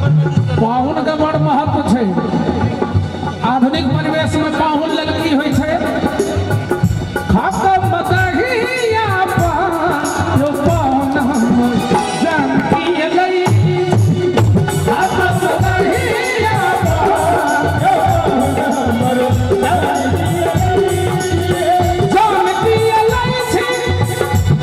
पाहुन का बड़ महत्व है। आधुनिक परिवेश में पाहुन लड़की हुई है खाकर मदहिया पर जो पाहुन हम जानती गई खाकर मदहिया पर जानती गई थी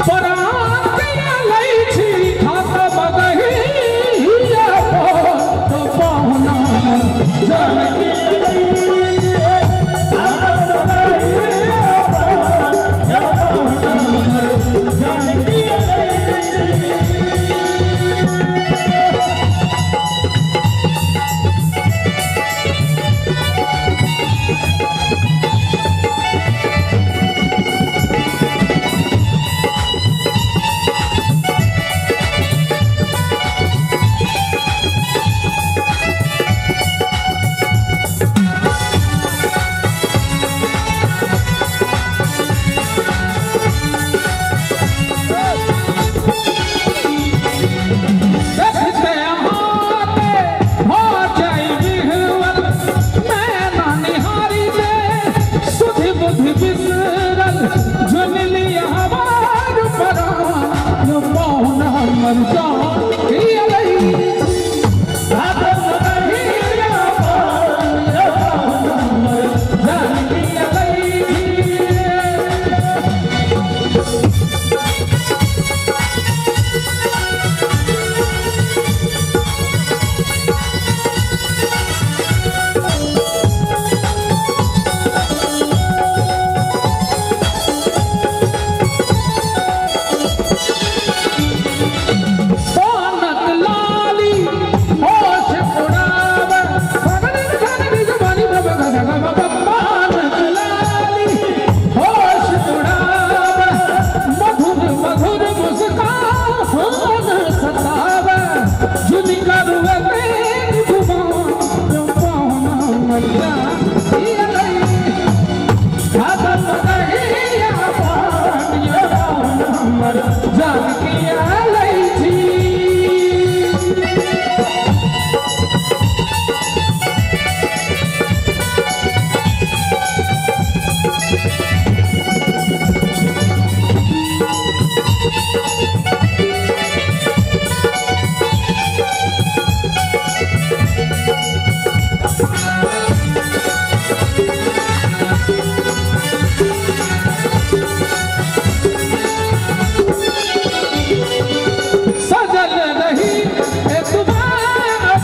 परांती गई थी खाकर मदहिया पर जो पाहुन हम जानती सजल रही तुम्हारा